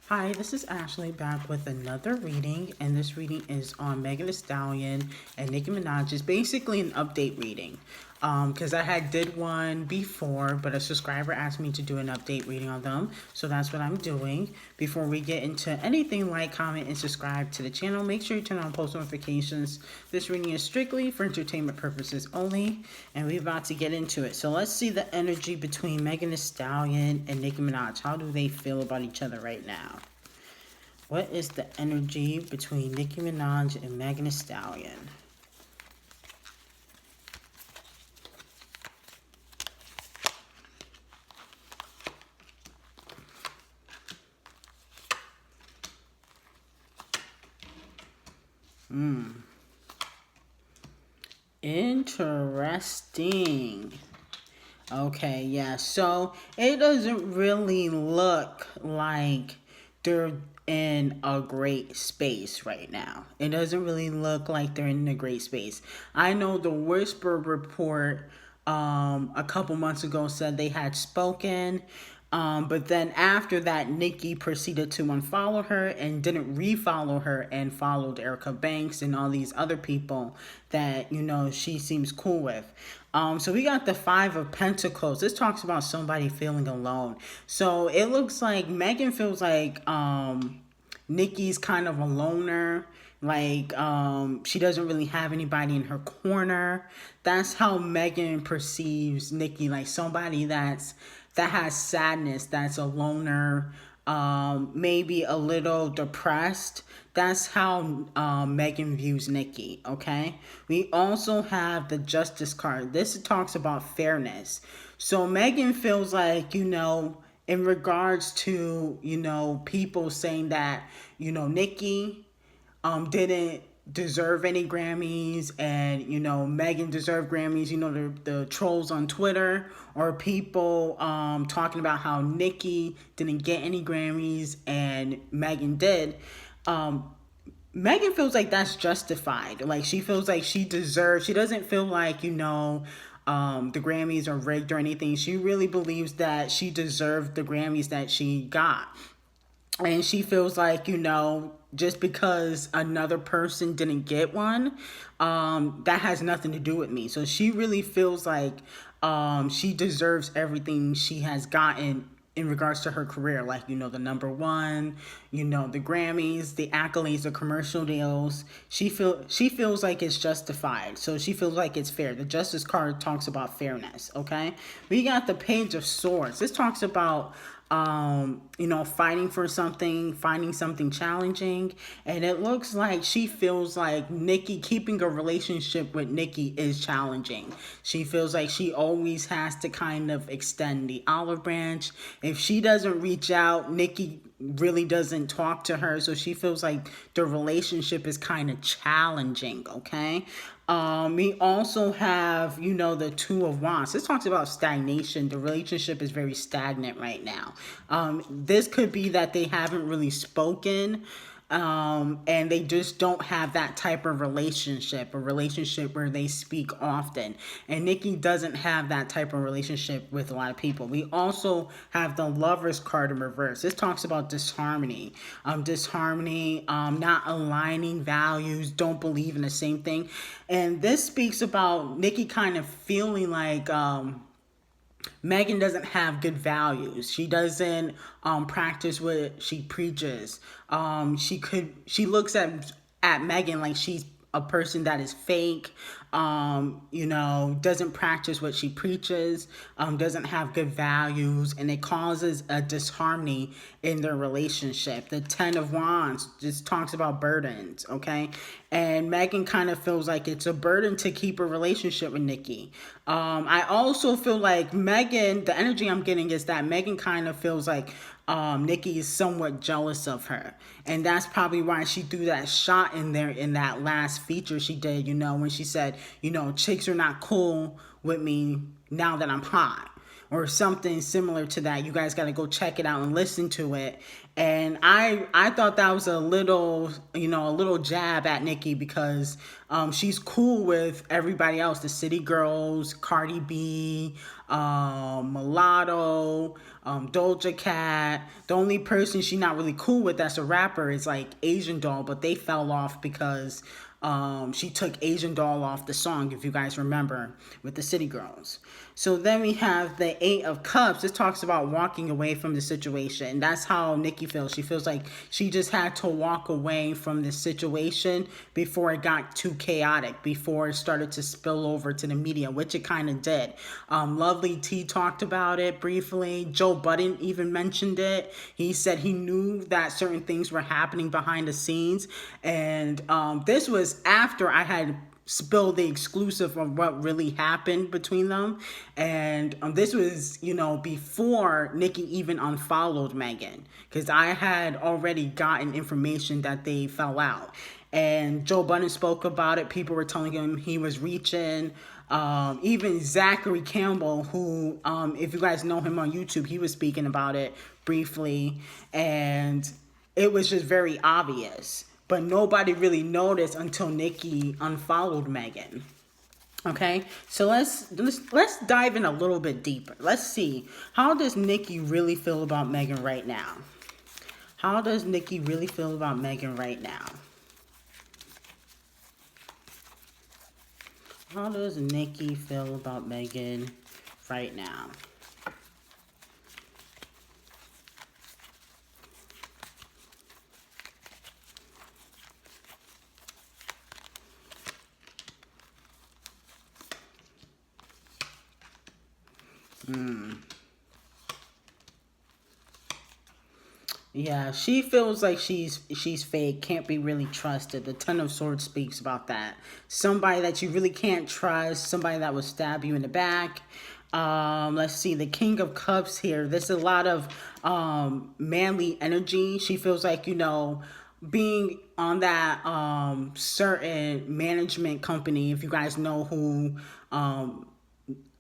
Hi, this is Ashley back with another reading, and this reading is on Megan Thee Stallion and Nicki Minaj. It's basically an update reading, because I had did one before, but a subscriber asked me to do an update reading on them, so that's what I'm doing. Before we get into anything, like, comment, and subscribe to the channel. Make sure you turn on post notifications. This reading is strictly for entertainment purposes only, and we're about to get into it. So let's see the energy between Megan Thee Stallion and Nicki Minaj. How do they feel about each other right now? What is the energy between Nicki Minaj and Megan Thee Stallion? Interesting. Okay, yeah. So it doesn't really look like they're in a great space right now. It doesn't really look like they're in a great space. I know the Whisper report a couple months ago said they had spoken. But then after that, Nicki proceeded to unfollow her and didn't refollow her and followed Erica Banks and all these other people that, she seems cool with. So we got the Five of Pentacles. This talks about somebody feeling alone. So it looks like Megan feels like Nicki's kind of a loner. Like, she doesn't really have anybody in her corner. That's how Megan perceives Nicki, like somebody that has sadness, that's a loner, maybe a little depressed. That's how Megan views Nicki, okay? We also have the Justice card. This talks about fairness. So Megan feels like, in regards to, people saying that, Nicki didn't deserve any Grammys, and Megan deserved Grammys. The trolls on Twitter, or people talking about how Nicki didn't get any Grammys and Megan did. Megan feels like that's justified. Like, she feels like she deserves. She doesn't feel like the Grammys are rigged or anything. She really believes that she deserved the Grammys that she got. And she feels like, just because another person didn't get one, that has nothing to do with me. So she really feels like she deserves everything she has gotten in regards to her career. Like, the number one, the Grammys, the accolades, the commercial deals. She feels like it's justified. So she feels like it's fair. The Justice card talks about fairness, okay? We got the Page of Swords. This talks about fighting for something, finding something challenging. And it looks like she feels like keeping a relationship with Nicki is challenging. She feels like she always has to kind of extend the olive branch. If she doesn't reach out, Nicki really doesn't talk to her. So she feels like the relationship is kind of challenging, okay? We also have, the Two of Wands. This talks about stagnation. The relationship is very stagnant right now. This could be that they haven't really spoken, and they just don't have that type of relationship, a relationship where they speak often. And Nicki doesn't have that type of relationship with a lot of people. We also have the Lovers card in reverse. This talks about disharmony, not aligning values, don't believe in the same thing. And this speaks about Nicki kind of feeling like Megan doesn't have good values. She doesn't practice what she preaches. She looks at Megan like she's a person that is fake, doesn't practice what she preaches, doesn't have good values, and it causes a disharmony in their relationship. The Ten of Wands just talks about burdens, okay? And Megan kind of feels like it's a burden to keep a relationship with Nicki. I also feel like Megan, the energy I'm getting is that Megan kind of feels like Nicki is somewhat jealous of her. And that's probably why she threw that shot in there in that last feature she did, when she said, chicks are not cool with me now that I'm hot. or something similar to that. You guys got to go check it out and listen to it. And I thought that was a little, a little jab at Nicki, because she's cool with everybody else, the City Girls, Cardi B, Mulatto, Doja Cat. The only person she's not really cool with that's a rapper is like Asian Doll, but they fell off because she took Asian Doll off the song, if you guys remember, with the City Girls. So then we have the Eight of Cups. This talks about walking away from the situation. That's how Nicki feels. She feels like she just had to walk away from the situation before it got too chaotic, before it started to spill over to the media, which it kind of did. Lovely T talked about it briefly. Joe Budden even mentioned it. He said he knew that certain things were happening behind the scenes. And this was after I had spill the exclusive of what really happened between them. And this was, before Nicki even unfollowed Megan, because I had already gotten information that they fell out. And Joe Budden spoke about it. People were telling him he was reaching. Even Zachary Campbell, who, if you guys know him on YouTube, he was speaking about it briefly. And it was just very obvious. But nobody really noticed until Nicki unfollowed Megan. Okay, so let's dive in a little bit deeper. Let's see, how does Nicki really feel about Megan right now? How does Nicki really feel about Megan right now? How does Nicki feel about Megan right now? Yeah, she feels like she's fake, can't be really trusted. The Ten of Swords speaks about that. Somebody that you really can't trust, somebody that will stab you in the back. Let's see, the King of Cups here. There's a lot of manly energy. She feels like, being on that certain management company, if you guys know who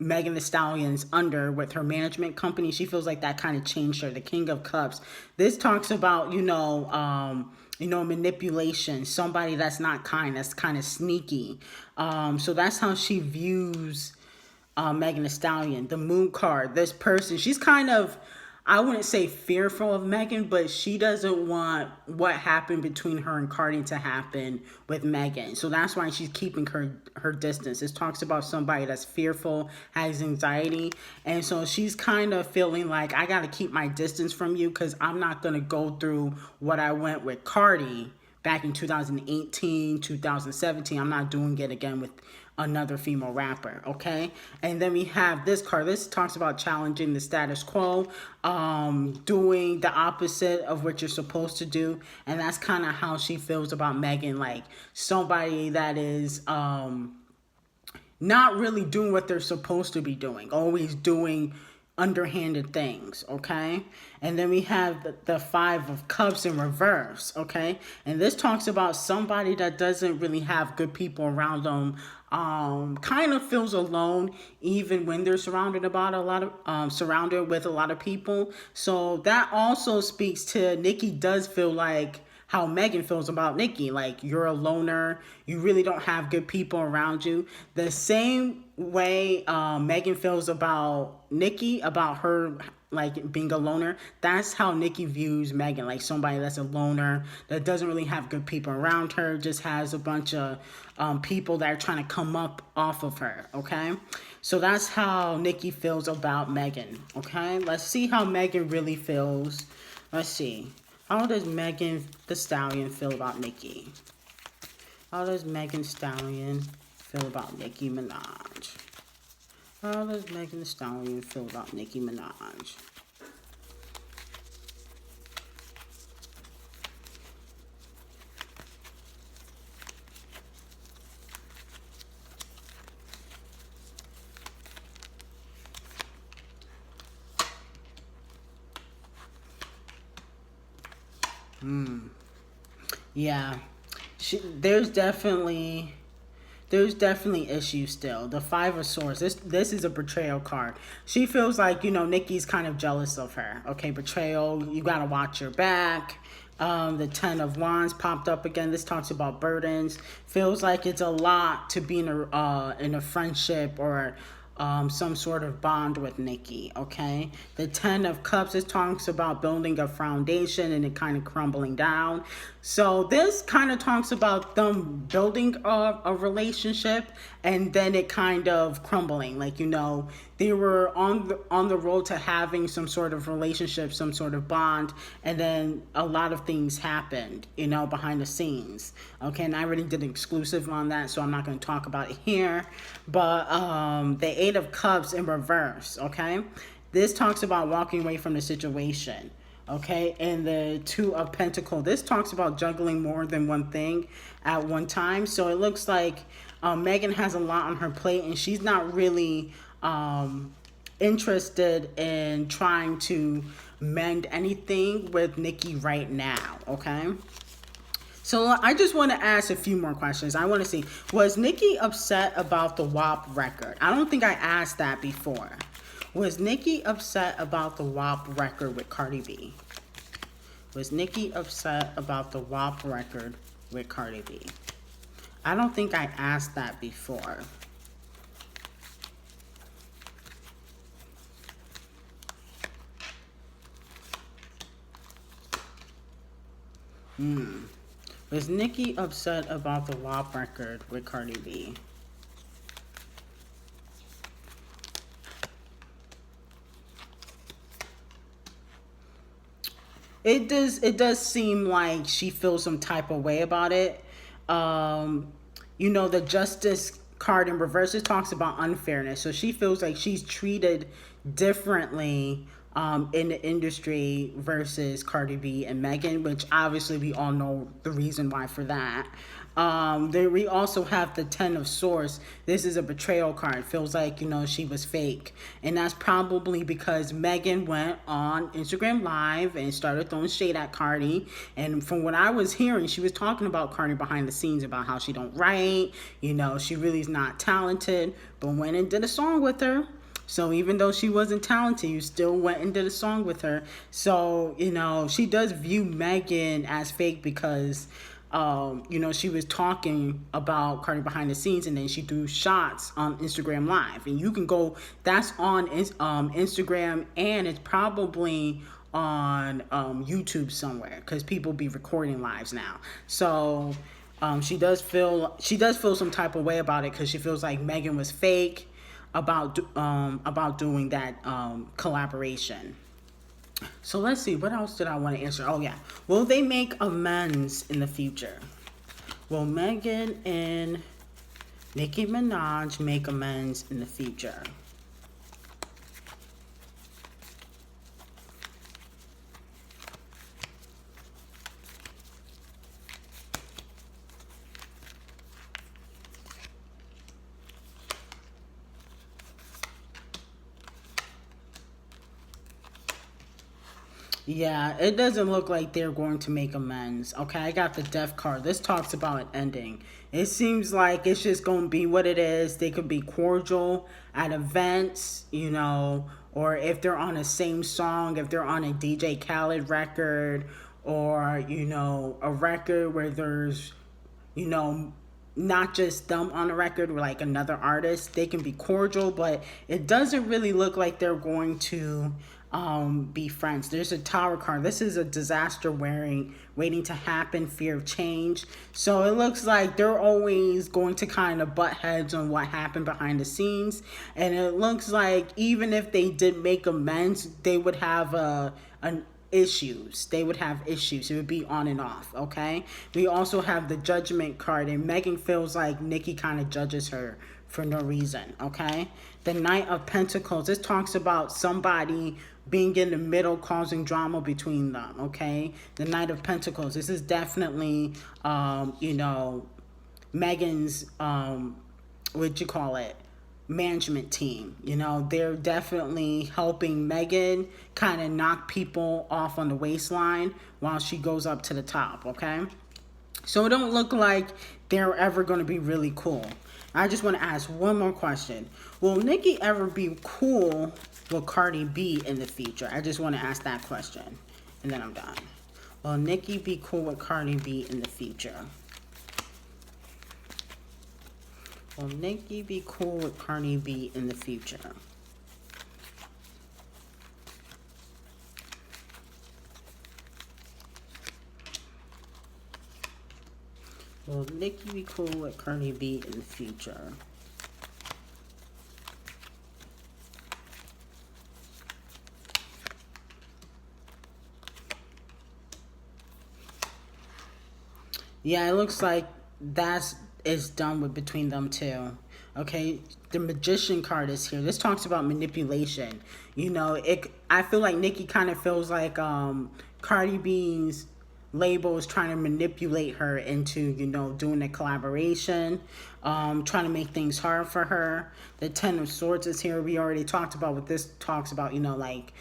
Megan Thee Stallion's under with her management company, she feels like that kind of changed her. The King of Cups. This talks about, manipulation, somebody that's not kind, that's kind of sneaky. So that's how she views Megan Thee Stallion. The Moon card, this person, she's kind of, I wouldn't say fearful of Megan, but she doesn't want what happened between her and Cardi to happen with Megan. So that's why she's keeping her distance. It talks about somebody that's fearful, has anxiety. And so she's kind of feeling like, I got to keep my distance from you because I'm not going to go through what I went with Cardi back in 2018, 2017. I'm not doing it again with another female rapper, okay? And then we have this card. This talks about challenging the status quo, doing the opposite of what you're supposed to do. And that's kind of how she feels about Megan, like somebody that is not really doing what they're supposed to be doing, always doing underhanded things, okay? And then we have the Five of Cups in reverse, okay? And this talks about somebody that doesn't really have good people around them, kind of feels alone even when they're surrounded with a lot of people. So that also speaks to Nicki does feel like how Megan feels about Nicki. Like, you're a loner. You really don't have good people around you. The same way Megan feels about Nicki, about her like being a loner. That's how Nicki views Megan, like somebody that's a loner, that doesn't really have good people around her, just has a bunch of people that are trying to come up off of her, okay? So that's how Nicki feels about Megan, okay? Let's see how Megan really feels. Let's see. How does Megan Thee Stallion feel about Nicki? How does Megan Thee Stallion feel about Nicki Minaj? How does Megan Thee Stallion feel about Nicki Minaj? Yeah, there's definitely there's definitely issues still. The Five of Swords. This is a betrayal card. She feels like, you know, Nicki's kind of jealous of her. Okay, betrayal. You gotta watch your back. The Ten of Wands popped up again. This talks about burdens. Feels like it's a lot to be in a friendship or some sort of bond with Nicki, okay? The Ten of Cups, it talks about building a foundation and it kind of crumbling down. So this kind of talks about them building a relationship and then it kind of crumbling. Like, you know, they were on the road to having some sort of relationship, some sort of bond, and then a lot of things happened, you know, behind the scenes. Okay, and I already did an exclusive on that, so I'm not going to talk about it here. But the Eight of Cups in reverse, okay? This talks about walking away from the situation. Okay, and the Two of Pentacles. This talks about juggling more than one thing at one time. So it looks like Megan has a lot on her plate, and she's not really interested in trying to mend anything with Nicki right now. Okay. So I just want to ask a few more questions. I want to see, was Nicki upset about the WAP record? I don't think I asked that before. Was Nicki upset about the WAP record with Cardi B? Was Nicki upset about the WAP record with Cardi B? I don't think I asked that before. Was Nicki upset about the WAP record with Cardi B? It does seem like she feels some type of way about it. You know, the Justice card in reverse, it talks about unfairness. So she feels like she's treated differently in the industry versus Cardi B and Megan, which obviously we all know the reason why for that. We also have the Ten of Swords. This is a betrayal card. Feels like, you know, she was fake. And that's probably because Megan went on Instagram Live and started throwing shade at Cardi. And from what I was hearing, she was talking about Cardi behind the scenes about how she don't write. You know, she really is not talented, but went and did a song with her. So even though she wasn't talented, you still went and did a song with her. So, you know, she does view Megan as fake because you know, she was talking about Cardi behind the scenes, and then she threw shots on Instagram Live. And you can go, that's on Instagram, and it's probably on YouTube somewhere, because people be recording lives now. So she does feel some type of way about it, because she feels like Megan was fake about doing that collaboration. So let's see, what else did I want to answer? Oh yeah, will they make amends in the future? Will Megan and Nicki Minaj make amends in the future? Yeah, it doesn't look like they're going to make amends. Okay, I got the death card. This talks about an ending. It seems like it's just going to be what it is. They could be cordial at events, you know, or if they're on the same song, if they're on a DJ Khaled record, or, you know, a record where there's, you know, not just them on the record or like another artist. They can be cordial, but it doesn't really look like they're going to be friends. There's a Tower card. This is a disaster waiting to happen, fear of change. So it looks like they're always going to kind of butt heads on what happened behind the scenes. And it looks like even if they did make amends, they would have issues. They would have issues. It would be on and off, okay? We also have the Judgment card, and Megan feels like Nicki kind of judges her for no reason, okay? The Knight of Pentacles, this talks about somebody being in the middle, causing drama between them, okay? The Knight of Pentacles, this is definitely, you know, Megan's, what'd you call it? Management team. You know, they're definitely helping Megan kind of knock people off on the waistline while she goes up to the top, okay? So it don't look like they're ever going to be really cool. I just want to ask one more question. Will Nicki ever be cool with Cardi B in the future? I just want to ask that question. And then I'm done. Will Nicki be cool with Cardi B in the future? Will Nicki be cool with Cardi B in the future? Will Nicki be cool with Cardi B in the future? Yeah, it looks like it's done with between them two. Okay, the magician card is here. This talks about manipulation. You know, I feel like Nicki kind of feels like Cardi B's label is trying to manipulate her into, you know, doing a collaboration, trying to make things hard for her. The Ten of Swords is here. We already talked about what this talks about, you know, like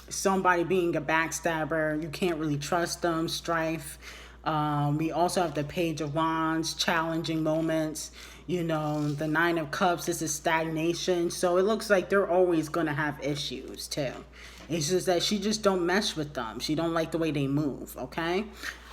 somebody being a backstabber. You can't really trust them, strife. We also have the Page of Wands, challenging moments. You know, the Nine of Cups, this is stagnation. So it looks like they're always going to have issues too. It's just that she just don't mesh with them. She don't like the way they move, okay?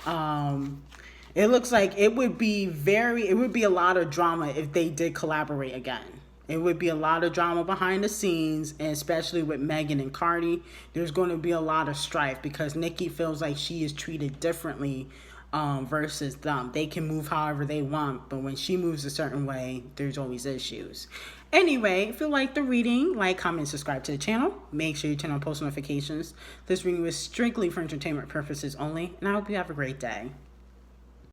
It looks like it would be a lot of drama if they did collaborate again. It would be a lot of drama behind the scenes, and especially with Megan and Cardi. There's going to be a lot of strife because Nicki feels like she is treated differently versus them. They can move however they want, but when she moves a certain way, there's always issues. Anyway, if you like the reading, like, comment, subscribe to the channel. Make sure you turn on post notifications. This reading was strictly for entertainment purposes only, and I hope you have a great day.